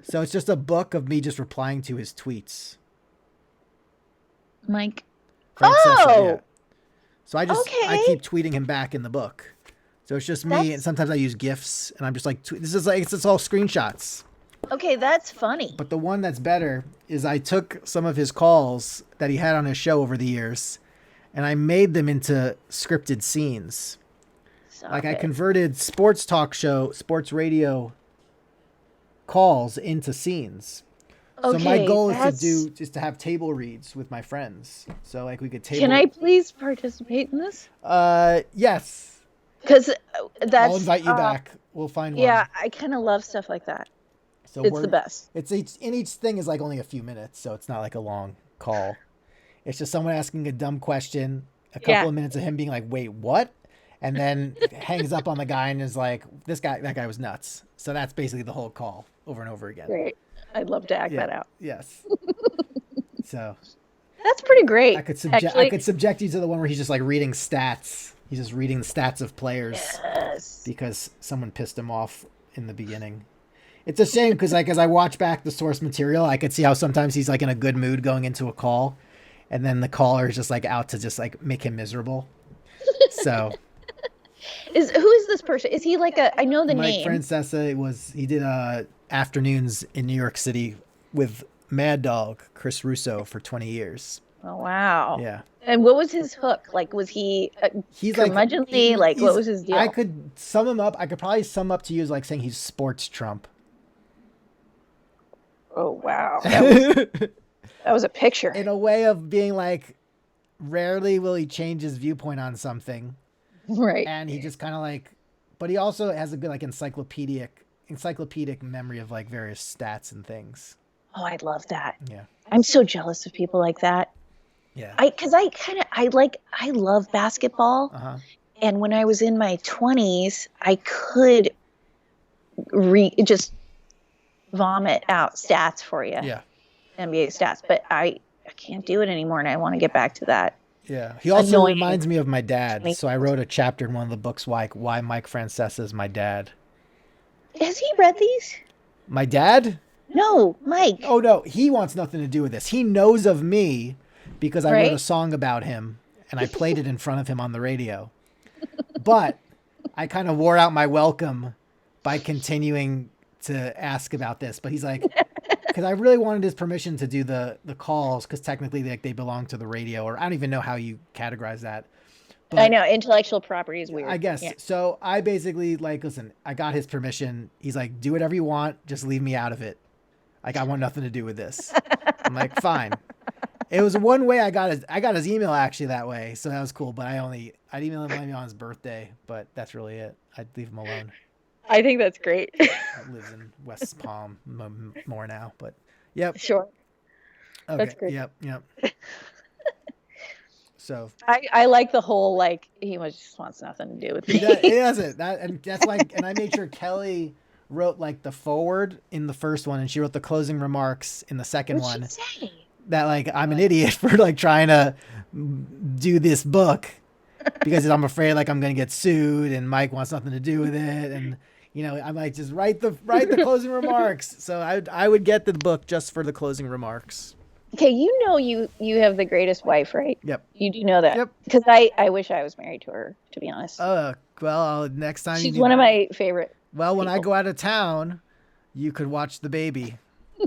So it's just a book of me just replying to his tweets. Mike. So I keep tweeting him back in the book. So it's just me, and sometimes I use GIFs, and I'm just like, it's all screenshots. Okay, that's funny. But the one that's better is I took some of his calls that he had on his show over the years, and I made them into scripted scenes. Stop I it. converted sports radio calls into scenes. So my Okay, goal is to have table reads with my friends. So like we could table. Can I please participate in this? Yes. Because that's. I'll invite you back. We'll find one. Yeah, I kind of love stuff like that. So it's the best. It's each thing is like only a few minutes, so it's not like a long call. It's just someone asking a dumb question, a couple of minutes of him being like, "Wait, what?" And then hangs up on the guy and is like, that guy was nuts. So that's basically the whole call over and over again. Great. I'd love to act that out. Yes. So that's pretty great. I could subject you to the one where he's just like reading stats. He's just reading the stats of players because someone pissed him off in the beginning. It's a shame because like as I watch back the source material, I could see how sometimes he's like in a good mood going into a call, and then the caller is just like out to just like make him miserable. So who is this person? Is he like I know the name. Mike Francesa he did afternoons in New York City with Mad Dog Chris Russo for 20 years. Oh wow. Yeah. And what was his hook? Like was he's curmudgeonly? Like what was his deal? I could sum him up. I could probably sum up to you as like saying he's sports Trump. Oh wow. That was a picture. In a way of being like, rarely will he change his viewpoint on something. Right. And he just kind of like, but he also has a good like encyclopedic memory of like various stats and things. Oh, I love that. Yeah. I'm so jealous of people like that. Yeah. I love basketball. Uh-huh. And when I was in my 20s, I could just vomit out stats for you. Yeah. NBA stats, but I can't do it anymore, and I want to get back to that. Yeah. He also reminds me of my dad. So I wrote a chapter in one of the books why Mike Francesa is my dad. Has he read these? My dad? No, Mike. Oh no, he wants nothing to do with this. He knows of me because I wrote a song about him and I played it in front of him on the radio. But I kind of wore out my welcome by continuing to ask about this. But he's like, because I really wanted his permission to do the calls because technically like they belong to the radio, or I don't even know how you categorize that. But I know intellectual property is weird. I guess. Yeah. So I basically like, listen, I got his permission. He's like, do whatever you want. Just leave me out of it. Like, I want nothing to do with this. I'm like, fine. It was one way I got his email actually that way. So that was cool. But I'd email him maybe on his birthday, but that's really it. I'd leave him alone. I think that's great. I live in West Palm more now, but yep. Sure. Okay. That's great. Yep. So I like the whole, like, he just wants nothing to do with me. He doesn't. And that's like, and I made sure Kelly wrote like the forward in the first one, and she wrote the closing remarks in the second one. What'd she say? That like I'm an idiot for like trying to do this book because I'm afraid like I'm gonna get sued, and Mike wants nothing to do with it, and you know I'm like just write the closing remarks. So I would get the book just for the closing remarks. Okay, you have the greatest wife, right? Yep. You do know that. Yep. Because I wish I was married to her, to be honest. Well, next time she's one of my favorite. Well, when I go out of town, you could watch the baby,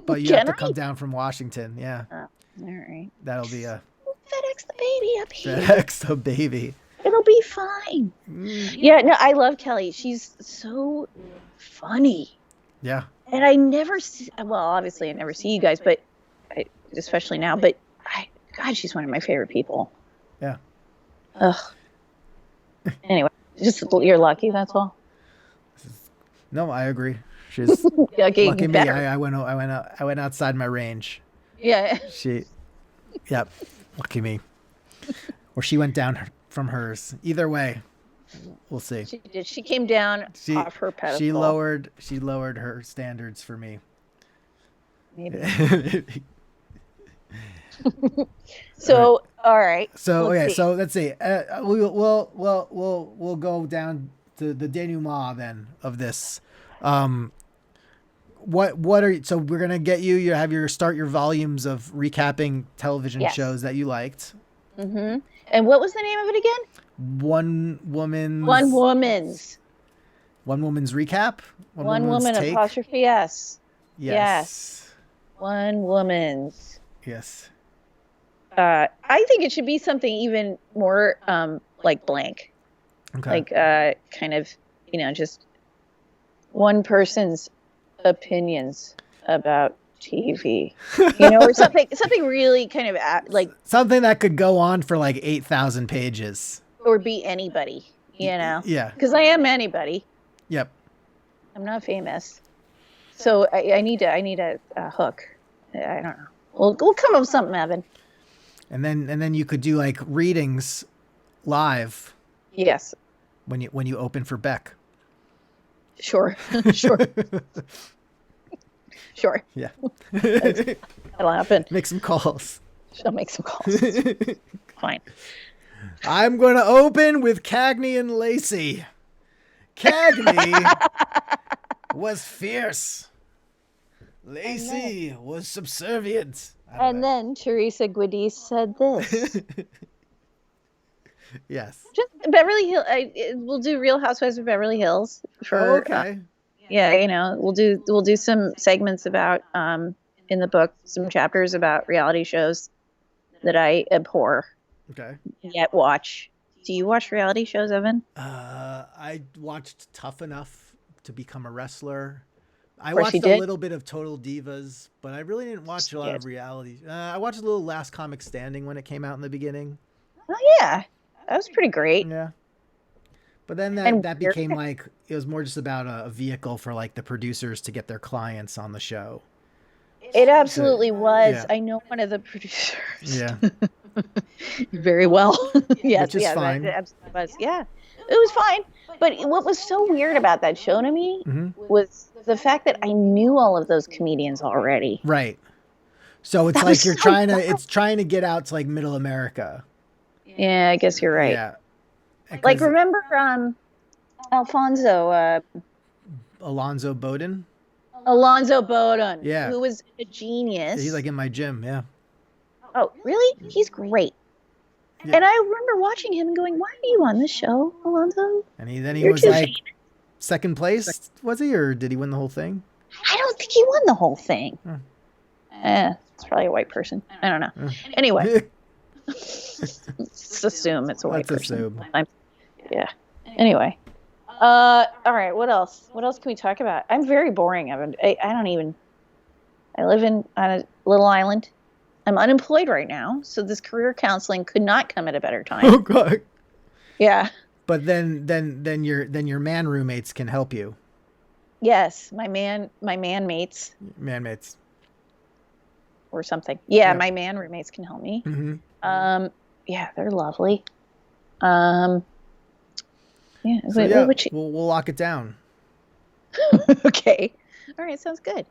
but you have to come down from Washington. Yeah. Oh, all right. That'll be FedEx the baby up here. FedEx the baby. It'll be fine. Yeah, no, I love Kelly. She's so funny. Yeah. And I never see, well, obviously I never see you guys, but especially now, but God, she's one of my favorite people. Yeah. Ugh. Anyway, just you're lucky, that's all. No, I agree. She's lucky me. I went outside my range. Yeah. Yep. Lucky me. Or she went down from hers. Either way, we'll see. She did. She came down off her pedestal. She lowered her standards for me. Maybe. So, all right. So let's see. We'll go down to the denouement then of this. What are so we're gonna get you have your volumes of recapping television shows that you liked. Mm-hmm. And what was the name of it again? One woman's recap. One woman apostrophe S. Yes. One woman's. Yes. I think it should be something even more like blank. Okay. Like kind of, just one person's opinions about TV. Or something really kind of like something that could go on for like 8,000 pages. Or be anybody, Yeah. Because I am anybody. Yep. I'm not famous. So I need a hook. I don't know. We'll come up with something, Evan. And then you could do like readings live. Yes. When you open for Beck. Sure. Sure. Sure. Yeah. That'll happen. Make some calls. She'll make some calls. Fine. I'm going to open with Cagney and Lacey. Cagney was fierce. Lacey was subservient. And then Teresa Guidi said this. Yes. Just Beverly Hills. We'll do Real Housewives of Beverly Hills for. Okay. Yeah, we'll do some segments about in the book, some chapters about reality shows that I abhor. Okay. Yet watch. Do you watch reality shows, Evan? I watched Tough Enough to Become a Wrestler. I course watched a little bit of Total Divas, but I really didn't watch a lot of reality. I watched a little Last Comic Standing when it came out in the beginning. Oh yeah, that was pretty great. Yeah. But then that became like, it was more just about a vehicle for like the producers to get their clients on the show. It absolutely was. Yeah. I know one of the producers. Yeah. Very well. Yes, Which is fine. That absolutely was. Yeah, it was fine. But what was so weird about that show to me was the fact that I knew all of those comedians already. Right. So it's like you're trying to get out to like middle America. Yeah, I guess you're right. Yeah. Like, remember Alonzo Bowden? Alonzo Bowden. Yeah. Who was a genius. Yeah, he's like in my gym, yeah. Oh, really? He's great. Yeah. And I remember watching him and going, why are you on this show, Alonzo? And he was like second place, was he? Or did he win the whole thing? I don't think he won the whole thing. It's probably a white person. I don't know. Anyway. Let's assume it's a white person. Yeah. Anyway. All right. What else? What else can we talk about? I'm very boring. I live on a little island. I'm unemployed right now, so this career counseling could not come at a better time. Oh God. Yeah. But then your man roommates can help you. Yes, my man mates. Man mates. Or something. Yeah, my man roommates can help me. Mm-hmm. Yeah, they're lovely. Yeah. So we'll lock it down. Okay. All right. Sounds good.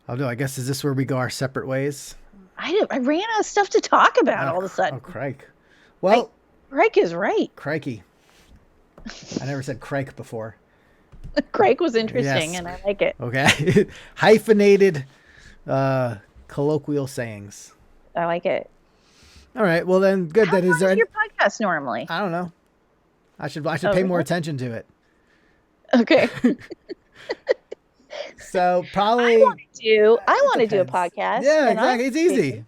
I guess, is this where we go our separate ways? I ran out of stuff to talk about all of a sudden. Oh, crike. Well, crike is right. Crikey. I never said crike before. Crike was interesting, and I like it. Okay. Hyphenated colloquial sayings. I like it. All right. Well, then, good. How long is your podcast normally? I don't know. I should pay more attention to it. Okay. So probably I want to do a podcast. Yeah, exactly. It's easy.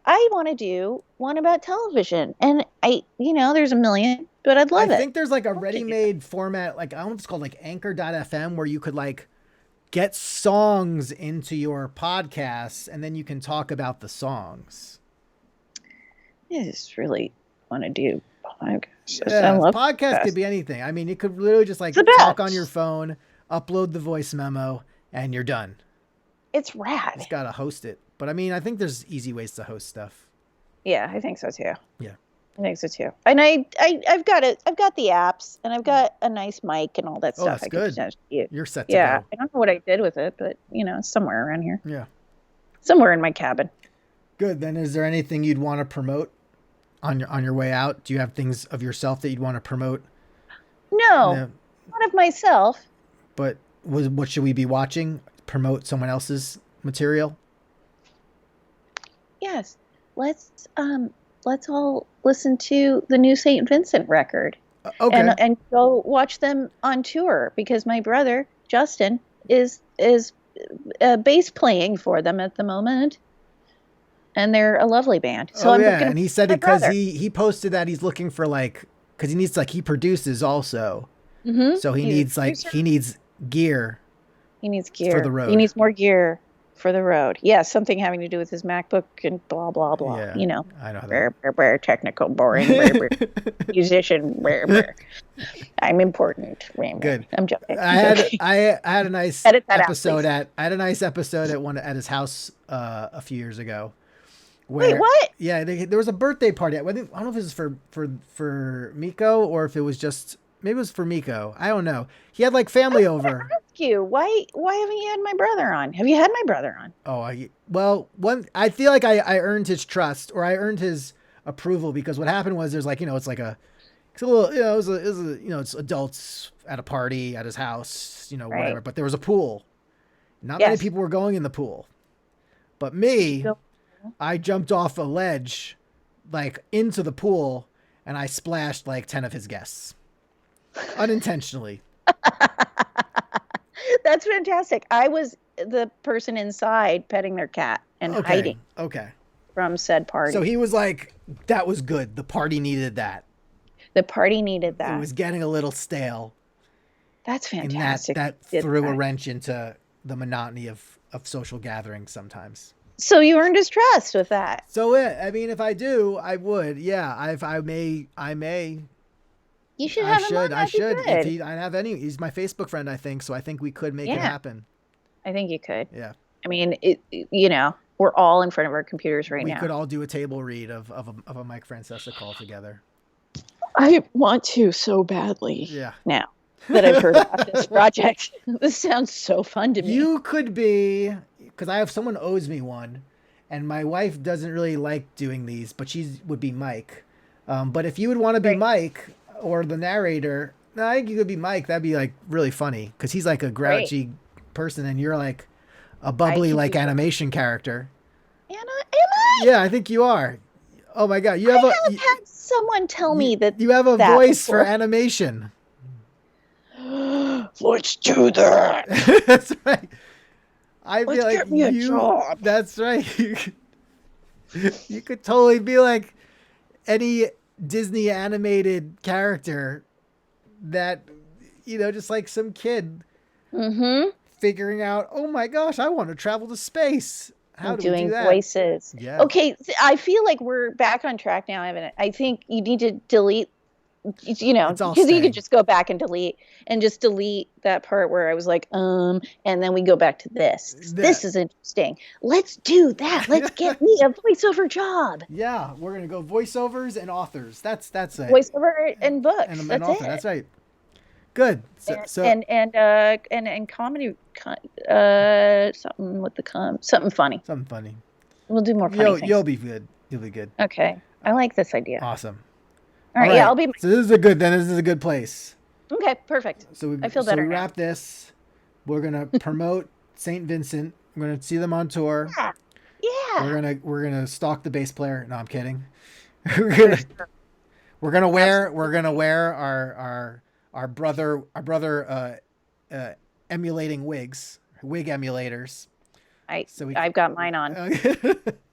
I want to do one about television, and there's a million, but I'd love it. I think there's like a ready-made format, like I don't know if it's called like Anchor.fm, where you could like get songs into your podcasts, and then you can talk about the songs. I just really want to do podcasts. Yeah, I love podcast could be anything. I mean, you could literally just like talk on your phone, upload the voice memo, and you're done. It's rad. Just gotta host it. But I mean, I think there's easy ways to host stuff. Yeah, I think so too. Yeah, I think so too. And I've got it. I've got the apps, and I've got a nice mic and all that stuff. That's good. You're set to go. Yeah, I don't know what I did with it, but it's somewhere around here. Yeah, somewhere in my cabin. Good. Then, is there anything you'd want to promote on your way out? Do you have things of yourself that you'd want to promote? No, not of myself. But what should we be watching? Promote someone else's material? Yes. Let's all listen to the new St. Vincent record. Okay. And go watch them on tour, because my brother Justin is bass playing for them at the moment, and they're a lovely band. So Oh I'm yeah, gonna and he said my it because brother. he posted that he's looking for like because he needs like he produces also, so he He's a needs like producer. he needs gear He needs for the gear. He road. needs more gear for the road. Yeah, something having to do with his MacBook and blah blah blah. Yeah, You know, I know brr, brr, brr, technical, boring, brr, brr, that. musician. Brr, brr. I'm important. Brr, brr. Good. I'm joking. I I'm had joking. I had a nice Edit that out, episode please. at I had a nice episode at one at his house a few years ago Wait, where what? yeah there was a birthday party. I don't know if it was for Miko or if it was just maybe it was for Miko. I don't know. He had like I family was gonna over. ask you why haven't you had my brother on? Have you had my brother on? Oh, well, one I feel like I earned his trust or I earned his approval because what happened was there's like it's like it's a little it was a it's adults at a party at his house Right. whatever, but there was a pool. Not many Yes. people were going in the pool, but Did you me, go? I jumped off a ledge like into the pool and I splashed like 10 of his guests unintentionally. That's fantastic. I was the person inside petting their cat and Okay, hiding okay. from said So party. he was like, that was good. The party needed that. The party needed It that. was getting a little stale. That's And that fantastic. that You did threw a that. wrench into the monotony of social gatherings sometimes. So you earned his trust with that. So I mean, if I do, I would. Yeah, if I may. You should have him on. I That'd be should. If good. I have any, he's my Facebook friend, I think. So I think we could make it Yeah, happen. I think you could. Yeah, I mean, we're all in front of our computers right we now. could all do a table read of a Mike Francesa call together. I want to so badly Yeah, now that I've heard about this project. This sounds so fun to me. you could be because I have someone owes me one, and my wife doesn't really like doing these, but she would be Mike. But if you would want to be Right. Mike or the narrator, no, I think you could be Mike. That'd be like really funny because he's like a Great. grouchy person, and you're like a I bubbly can like do that. animation character. Am I? Yeah, I think you are. Oh my god, you have I a have had someone tell me that you have a that voice for before. animation. Let's do that. That's right. I Let's feel like get me a you. job. That's right. You could totally be like any Disney animated character that just like some kid Mm-hmm. figuring out, oh my gosh, I want to travel to space. How And do we do doing that? voices. Yeah. Okay, I feel like we're back on track now, Evan. I think you need to delete, It's all because you staying. could just go back and just delete that part where I was like, and then we go back to this. This is interesting. Let's do that. Let's get me a voiceover job. Yeah, we're gonna go voiceovers and authors. That's it. Voiceover and books. And an That's author. it. That's right. Good. So And comedy, something with the something funny. something funny. We'll do more funny things. You'll be good. You'll be good. Okay, I like this idea. Awesome. All right, yeah, I'll be. So this is a good place. Okay, perfect. So I feel better we now. wrap this. We're gonna promote St. Vincent. We're gonna see them on tour. Yeah. We're gonna stalk the bass player. No, I'm kidding. we're gonna wear our brother emulating wigs, wig emulators. I've got mine on.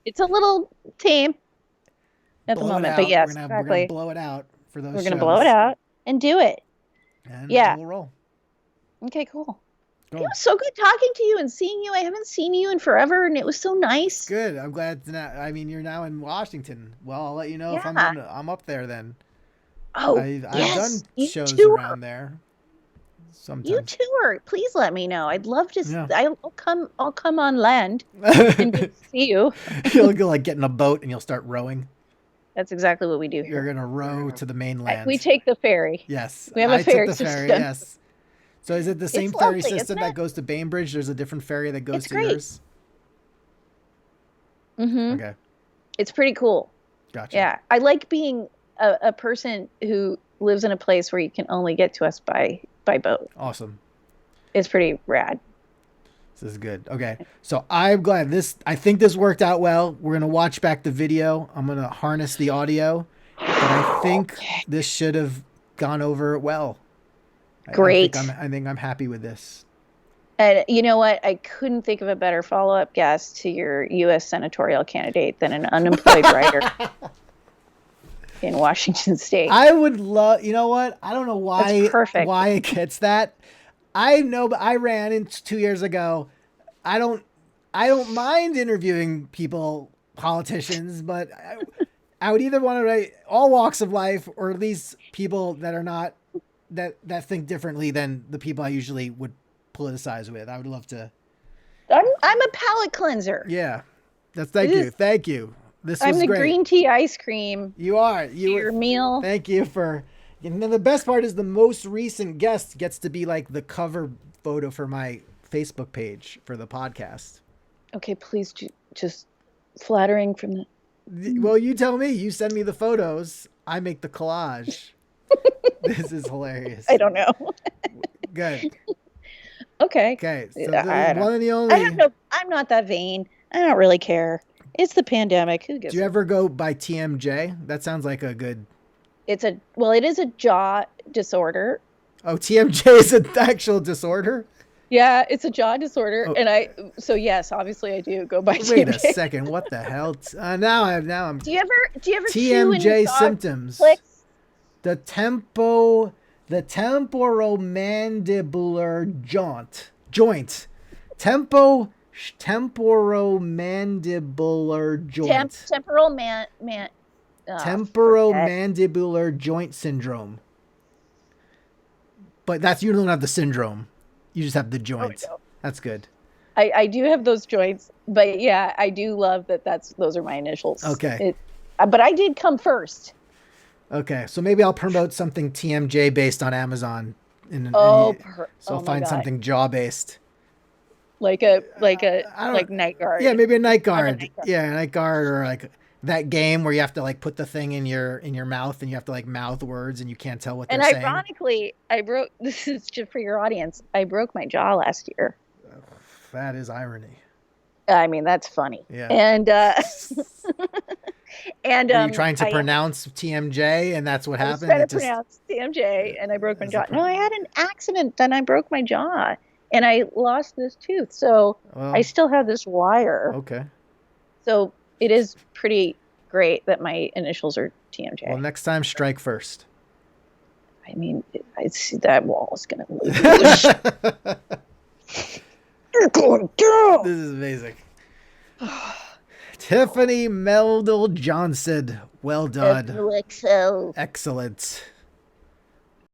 It's a little tame at the moment, but yes, we're exactly. gonna blow it out for those. We're gonna blow it out and do it. And Yeah. we'll roll. Okay, cool. It Cool. was so good talking to you and seeing you. I haven't seen you in forever, and it was so nice. Good. I'm glad to know. I mean, you're now in Washington. Well, I'll let you know if Yeah. I'm up there then. Oh, I've yes. done You shows tour. around there. Sometimes. You tour. Please let me know. I'd love to. Yeah. I'll come on land and get to see you. You'll go like get in a boat and you'll start rowing. That's exactly what we do You're here. gonna row to the mainland. We take the ferry. Yes. We have a I took ferry the ferry. system. Yes. So is it the same It's ferry lovely, system isn't that it? goes to Bainbridge? There's a different ferry that goes It's to great. yours. Mm-hmm. Okay. It's pretty cool. Gotcha. Yeah, I like being a person who lives in a place where you can only get to us by boat. Awesome. It's pretty rad. This is good. Okay. So I'm glad I think this worked out well. We're going to watch back the video. I'm going to harness the audio, but I think this should have gone over well. Great. I think I'm happy with this. And you know what? I couldn't think of a better follow-up guest to your U.S. senatorial candidate than an unemployed writer in Washington State. I would love, you know what? I don't know That's perfect. why it gets that. I know, but I ran in 2 years ago. I don't mind interviewing people, politicians, but I would either want to write all walks of life, or at least people that are not that think differently than the people I usually would politicize with. I would love to. I'm a palate cleanser. Yeah, thank you. This was I'm the great. green tea ice cream. You are your meal. Thank you for. And then the best part is the most recent guest gets to be like the cover photo for my Facebook page for the podcast. Okay, please just flattering from the. Well, you tell me. You send me the photos. I make the collage. This is hilarious. I don't know. Good. Okay. Okay. So one and the only. I'm not that vain. I don't really care. It's the pandemic. Who gives? Do you ever go by TMJ? That sounds like a good. It is a jaw disorder. Oh, TMJ is an actual disorder? Yeah, it's a jaw disorder. Oh. And yes, obviously I do go by TMJ. Wait a second. What the hell? Now I'm. Do you ever TMJ symptoms? Clicks? The temporomandibular joint. Temporomandibular joint. Temporomandibular joint syndrome. But you don't have the syndrome. You just have the joint. Oh, no. That's good. I do have those joints, but yeah, I do love that those are my initials. Okay. But I did come first. Okay, so maybe I'll promote something TMJ based on Amazon. I'll find something jaw based. Like night guard. Yeah, maybe a night guard. Yeah, a night guard, or like that game where you have to like put the thing in your mouth and you have to like mouth words and you can't tell what they're saying. And ironically, this is just for your audience. I broke my jaw last year. That is irony. I mean, that's funny. Yeah. And and were you trying to pronounce TMJ, and that's what happened? I was trying to pronounce TMJ, and I broke my jaw. No, I had an accident, and I broke my jaw, and I lost this tooth. So I still have this wire. Okay. So it is pretty great that my initials are TMJ. Well, next time, strike first. I mean, I see that wall is going to move. You're going down. This is amazing. Tiffany Meldal-Johnsen. Well done. Evan Wecksell. Excellent.